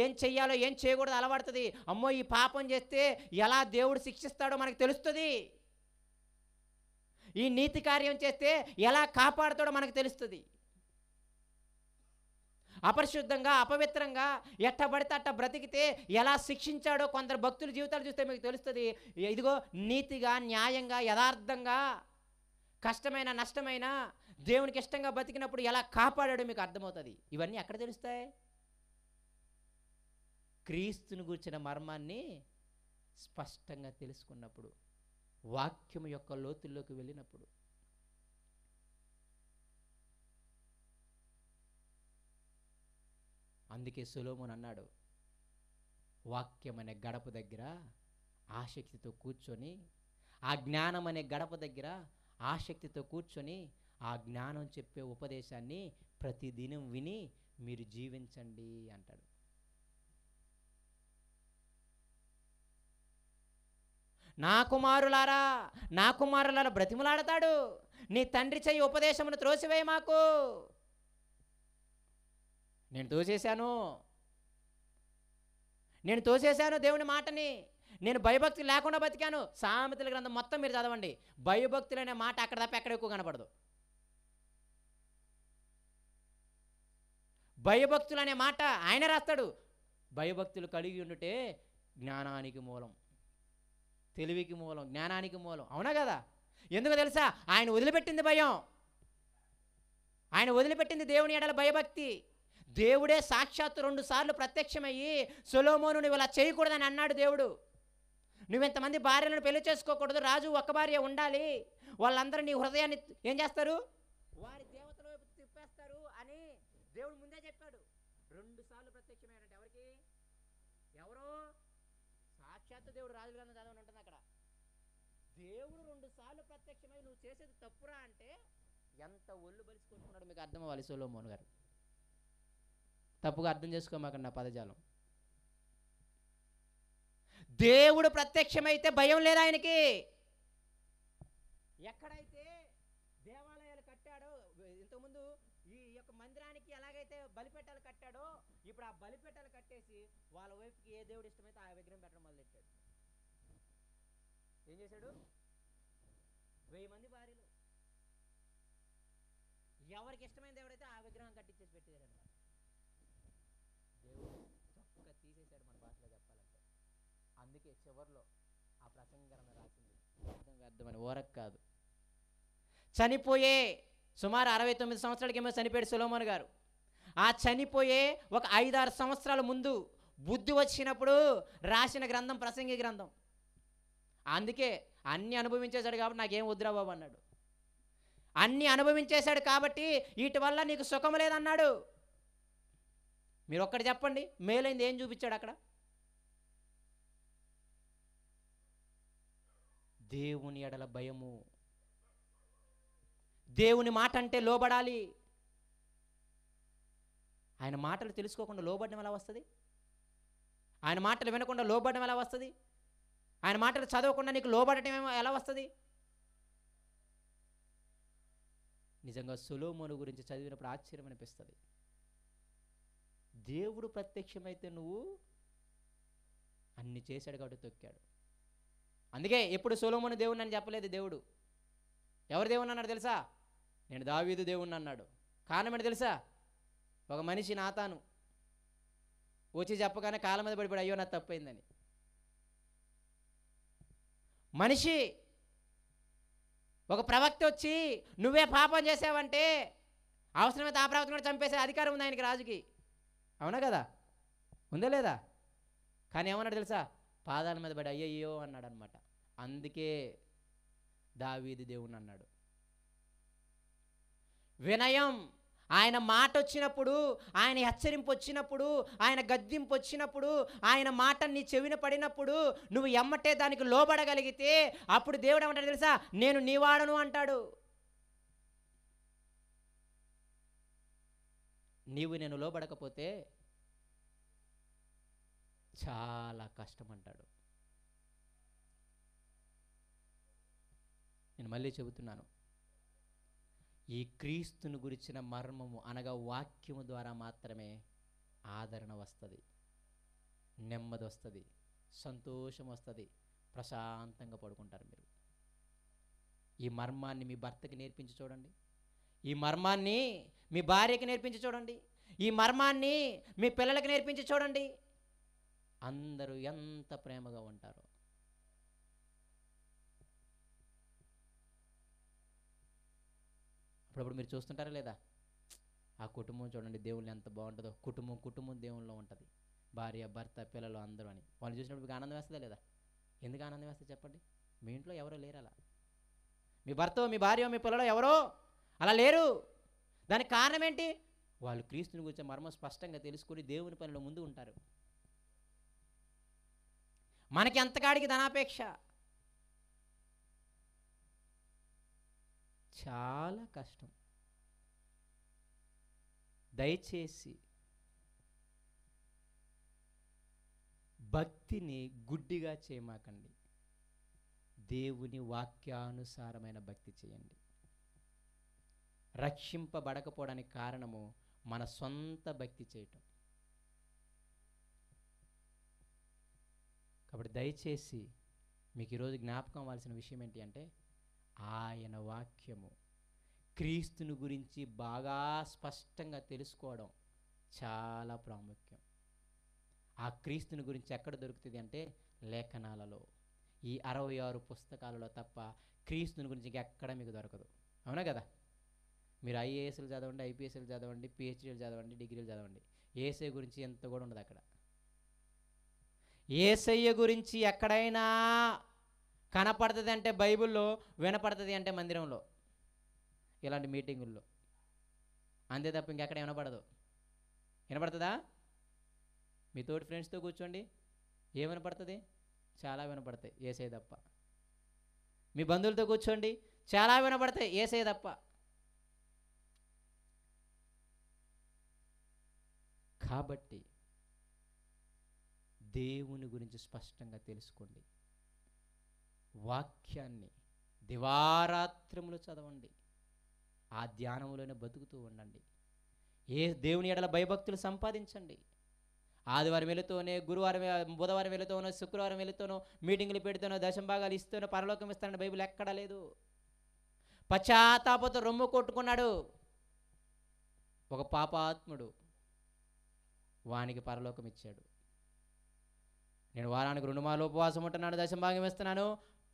ఏం చెయ్యాలో ఏం చేయకూడదు అలవడుతుంది. అమ్మో ఈ పాపం చేస్తే ఎలా దేవుడు శిక్షిస్తాడో మనకు తెలుస్తుంది. ఈ నీతి కార్యం చేస్తే ఎలా కాపాడుతాడో మనకు తెలుస్తుంది. అపరిశుద్ధంగా అపవిత్రంగా ఎట్టబడితే అట్ట బ్రతికితే ఎలా శిక్షించాడో కొందరు భక్తుల జీవితాలు చూస్తే మీకు తెలుస్తుంది. ఇదిగో నీతిగా, న్యాయంగా, యథార్థంగా, కష్టమైన నష్టమైన దేవునికి ఇష్టంగా బతికినప్పుడు ఎలా కాపాడాడో మీకు అర్థమవుతుంది. ఇవన్నీ ఎక్కడ తెలుస్తాయి? క్రీస్తుని గూర్చిన మర్మాన్ని స్పష్టంగా తెలుసుకున్నప్పుడు, వాక్యం యొక్క లోతుల్లోకి వెళ్ళినప్పుడు. అందుకే సొలొమోను అన్నాడు, వాక్యం అనే గడప దగ్గర ఆసక్తితో కూర్చొని, ఆ జ్ఞానం అనే గడప దగ్గర ఆసక్తితో కూర్చొని, ఆ జ్ఞానం చెప్పే ఉపదేశాన్ని ప్రతిదినం విని మీరు జీవించండి అంటాడు. నా కుమారులారా బ్రతిమలాడతాడు, నీ తండ్రి చెయ్యి ఉపదేశమును త్రోసివేయ మాకు. నేను తోసేశాను దేవుని మాటని, నేను భయభక్తి లేకుండా బతికాను. సామెతల గ్రంథం మొత్తం మీరు చదవండి, భయభక్తులు అనే మాట అక్కడ తప్ప ఎక్కడ ఎక్కువ కనపడదు. భయభక్తులు అనే మాట ఆయన రాస్తాడు. భయభక్తులు కలిగి ఉండుటే జ్ఞానానికి మూలం, తెలివికి మూలం, జ్ఞానానికి మూలం. అవునా కదా? ఎందుకు తెలుసా? ఆయన వదిలిపెట్టింది భయం, ఆయన వదిలిపెట్టింది దేవుని ఎడల భయభక్తి. దేవుడే సాక్షాత్తు 2 సార్లు ప్రత్యక్షమయ్యి, సొలొమోను నువ్వు ఇలా చేయకూడదని అన్నాడు దేవుడు. నువ్వెంతమంది భార్యలను పెళ్లి చేసుకోకూడదు, రాజు ఒక్క భార్య ఉండాలి, వాళ్ళందరూ నీ హృదయాన్ని ఏం చేస్తారు, వారి దేవతల వైపు తిప్పేస్తారు అని దేవుడు ముందే చెప్పాడు. 2 సార్లు ప్రత్యక్షమైనట్టు ఎవరికి, ఎవరో సాక్షాత్తు దేవుడు, రాజుల గ్రంథం చదవని ఉంటుంది అక్కడ. దేవుడు 2 సార్లు ప్రత్యక్షమై నువ్వు చేసేది తప్పురా అంటే ఎంత ఒళ్ళు బలిసుకుంటున్నాడు మీకు అర్థం అవ్వాలి. సొలొమోను గారు తప్పుగా అర్థం చేసుకోమాకండి నా పదజాలం. దేవుడు ప్రత్యక్షమైతే భయం లేదు ఆయనకి. ఎక్కడైతే దేవాలయాలు కట్టాడో, ఇంతకుముందు ఈ యొక్క మందిరానికి ఎలాగైతే బలిపెట్టాలు కట్టాడో, ఇప్పుడు ఆ బలిపెట్టాలు కట్టేసి వాళ్ళ వైపుకి ఏ దేవుడు ఇష్టమైతే ఆ విగ్రహం పెట్టడం మొదలెట్టాడు. ఏం చేశాడు? 1000 మంది భార్యలు, ఎవరికి ఇష్టమైన దేవుడైతే ఆ విగ్రహం కట్టించేసి పెట్టాడు అనమాట. దేవుడు చక్కగా తీసేశాడు మన భాషలో చెప్పాలంటే. అందుకే చివరిలో ఆ ప్రసంగరణ రాసింది వ్యర్థమని, ఓరకు కాదు. చనిపోయే సుమారు 69 సంవత్సరాలకేమో చనిపోయాడు సొలొమోను గారు. ఆ చనిపోయే ఒక 5-6 సంవత్సరాల ముందు బుద్ధి వచ్చినప్పుడు రాసిన గ్రంథం ప్రసంగి గ్రంథం. అందుకే అన్నీ అనుభవించేశాడు కాబట్టి నాకేం వద్దురా బాబు అన్నాడు. అన్నీ అనుభవించేశాడు కాబట్టి వీటి వల్ల నీకు సుఖం లేదన్నాడు. మీరు ఒక్కటి చెప్పండి, మేలైంది ఏం చూపించాడు అక్కడ? దేవుని ఎడల భయము. దేవుని మాట అంటే లోబడాలి. ఆయన మాటలు తెలుసుకోకుండా లోబడడం ఎలా వస్తుంది? ఆయన మాటలు వినకుండా లోబడడం ఎలా వస్తుంది? ఆయన మాటలు చదవకుండా నీకు లోబడటం ఎలా వస్తుంది? నిజంగా సొలొమోను గురించి చదివినప్పుడు ఆశ్చర్యం అనిపిస్తుంది. దేవుడు ప్రత్యక్షమైతే నువ్వు అన్ని చేశాడు కాబట్టి తొక్కాడు. అందుకే ఎప్పుడు సొలొమోను దేవుణ్ణి అని చెప్పలేదు. దేవుడు ఎవరు దేవుణ్ణి అన్నాడు తెలుసా? నేను దావీదు దేవుణ్ణి అన్నాడు. కారణం ఏంటి తెలుసా? ఒక మనిషి నాతాను వచ్చి చెప్పగానే కాళ్ళ మీద పడిపోయాడు, అయ్యో నా తప్పైందని. మనిషి ఒక ప్రవక్త వచ్చి నువ్వే పాపం చేసావంటే అవసరమైతే ఆ ప్రవక్త కూడా చంపేసే అధికారం ఉంది ఆయనకి, రాజుకి. అవునా కదా? ఉందా లేదా? కానీ ఏమన్నాడు తెలుసా? పాదాల మీద పడి అయ్యయ్యో అన్నాడు అనమాట. అందుకే దావీదు దేవుని అన్నాడు. వినయం. ఆయన మాట వచ్చినప్పుడు, ఆయన హెచ్చరింపు వచ్చినప్పుడు, ఆయన గద్దింపు వచ్చినప్పుడు, ఆయన మాట నీ చెవిన పడినప్పుడు నువ్వు ఎమ్మటే దానికి లోబడగలిగితే అప్పుడు దేవుడు ఏమంటాడు తెలుసా? నేను నీవాడను అంటాడు. నీవు నేను లోబడకపోతే చాలా కష్టం అంటాడు. నేను మళ్ళీ చెబుతున్నాను, ఈ క్రీస్తుని గురించిన మర్మము అనగా వాక్యము ద్వారా మాత్రమే ఆదరణ వస్తుంది, నెమ్మది వస్తుంది, సంతోషం వస్తుంది, ప్రశాంతంగా పడుకుంటారు మీరు. ఈ మర్మాన్ని మీ భర్తకి నేర్పించి చూడండి, ఈ మర్మాన్ని మీ భార్యకి నేర్పించి చూడండి, ఈ మర్మాన్ని మీ పిల్లలకి నేర్పించి చూడండి. అందరూ ఎంత ప్రేమగా ఉంటారో. అప్పుడప్పుడు మీరు చూస్తుంటారా లేదా? ఆ కుటుంబం చూడండి దేవుళ్ళు ఎంత బాగుంటుందో. కుటుంబం దేవుళ్ళలో ఉంటుంది. భార్య, భర్త, పిల్లలు అందరూ అని వాళ్ళు చూసినప్పుడు మీకు ఆనందం వేస్తుందా లేదా? ఎందుకు ఆనందం వేస్తుంది చెప్పండి? మీ ఇంట్లో ఎవరో లేరు అలా. మీ భర్త, మీ భార్య, మీ పిల్లలు ఎవరో అలా లేరు. దానికి కారణం ఏంటి? వాళ్ళు క్రీస్తుని గురించి మర్మం స్పష్టంగా తెలుసుకొని దేవుని పనిలో ముందు ఉంటారు. మనకి ఎంతకాడికి ధనాపేక్ష, చాలా కష్టం. దయచేసి భక్తిని గుడ్డిగా చేయమాకండి. దేవుని వాక్యానుసారమైన భక్తి చేయండి. రక్షింపబడకపోవడానికి కారణము మన సొంత భక్తి చేయటం. కాబట్టి దయచేసి మీకు ఈరోజు జ్ఞాపకం అవ్వాల్సిన విషయం ఏంటి అంటే, ఆయన వాక్యము, క్రీస్తుని గురించి బాగా స్పష్టంగా తెలుసుకోవడం చాలా ప్రాముఖ్యం. ఆ క్రీస్తుని గురించి ఎక్కడ దొరుకుతుంది అంటే లేఖనాలలో, ఈ 66 పుస్తకాలలో తప్ప క్రీస్తుని గురించి ఎక్కడ మీకు దొరకదు. అవునా కదా? మీరు ఐఏఎస్లు చదవండి, ఐపీఎస్లు చదవండి, పిహెచ్డీలు చదవండి, డిగ్రీలు చదవండి, ఏసే గురించి ఎంత కూడా ఉండదు అక్కడ. యేసయ్య గురించి ఎక్కడైనా కనపడుతుంది అంటే బైబిల్లో, వినపడుతుంది అంటే మందిరంలో, ఇలాంటి మీటింగుల్లో. అంతే తప్ప ఇంకెక్కడ వినపడదు. వినపడుతుందా? మీ తోటి ఫ్రెండ్స్తో కూర్చోండి, ఏం వినపడుతుంది? చాలా వినపడతాయి, యేసయ్య తప్ప. మీ బంధువులతో కూర్చోండి, చాలా వినపడతాయి, యేసయ్య తప్ప. కాబట్టి దేవుని గురించి స్పష్టంగా తెలుసుకోండి. వాక్యాన్ని దివారాత్రములు చదవండి. ఆ ధ్యానంలోనే బతుకుతూ ఉండండి. ఏ దేవుని ఎడల భయభక్తులు సంపాదించండి. ఆదివారం వెళుతూనే, బుధవారం వెళుతూనో, శుక్రవారం వెళుతూనో, మీటింగులు పెడుతూనో, దశంభాగాలు ఇస్తూనో పరలోకం ఇస్తానని బైబిల్ ఎక్కడా లేదు. పశ్చాత్తాపంతో రొమ్ము కొట్టుకున్నాడు ఒక పాపాత్ముడు, వానికి పరలోకం ఇచ్చాడు. నేను వారానికి 2 మార్లు ఉపవాసం ఉంటున్నాను, దశంభాగం ఇస్తున్నాను,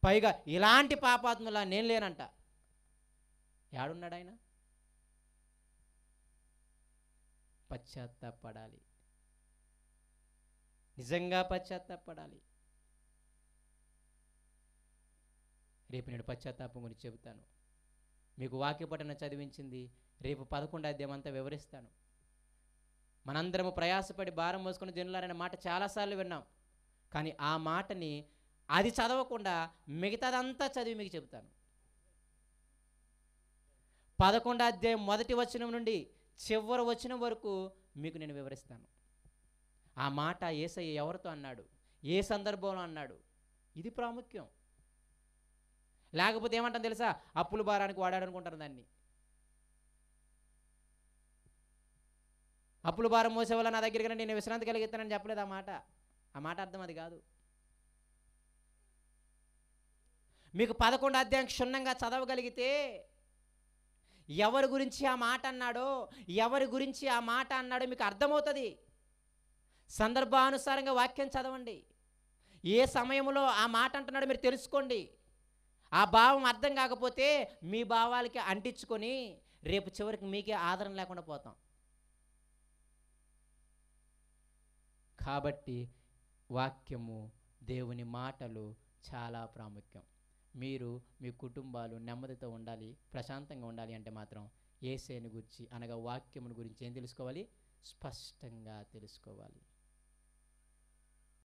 పైగా ఇలాంటి పాపాత్ములా నేను లేనంట. యాడున్నాడు ఆయన? పశ్చాత్తాపడాలి, నిజంగా పశ్చాత్తాపడాలి. రేపు నేను పశ్చాత్తాపం గురించి చెబుతాను. మీకు వాక్యపఠనం చదివించింది రేపు 11వ అధ్యాయం అంతా వివరిస్తాను. మనందరము ప్రయాసపడి భారం మోసుకుని జనులారనే మాట చాలాసార్లు విన్నాం. కానీ ఆ మాటని అది చదవకుండా మిగతాదంతా చదివి మీకు చెబుతాను. 11వ అధ్యాయం మొదటి వచనం నుండి చివరి వచనం వరకు మీకు నేను వివరిస్తాను. ఆ మాట యేసయ్య ఎవరితో అన్నాడు, ఏ సందర్భంలో అన్నాడు, ఇది ప్రాముఖ్యం. లేకపోతే ఏమంటాం తెలుసా? అప్పుల భారానికి వాడాడు అనుకుంటారు దాన్ని. అప్పుల భారం మోసే వల్ల నా దగ్గరికి నేను విశ్రాంతి కలిగిస్తానని చెప్పలేదు. ఆ మాట అర్థం అది కాదు. మీకు 11వ అధ్యాయం క్షుణ్ణంగా చదవగలిగితే ఎవరి గురించి ఆ మాట అన్నాడో, ఎవరి గురించి ఆ మాట అన్నాడో మీకు అర్థమవుతుంది. సందర్భానుసారంగా వాక్యం చదవండి. ఏ సమయంలో ఆ మాట అంటున్నాడో మీరు తెలుసుకోండి. ఆ భావం అర్థం కాకపోతే మీ భావాలకి అంటించుకొని రేపు చివరికి మీకే ఆదరణ లేకుండా పోతాం. కాబట్టి వాక్యము, దేవుని మాటలు చాలా ప్రాముఖ్యం. మీరు మీ కుటుంబాలు నెమ్మదితో ఉండాలి, ప్రశాంతంగా ఉండాలి అంటే మాత్రం యేసయ్యను గురించి అనగా వాక్యమును గురించి ఏం తెలుసుకోవాలి? స్పష్టంగా తెలుసుకోవాలి.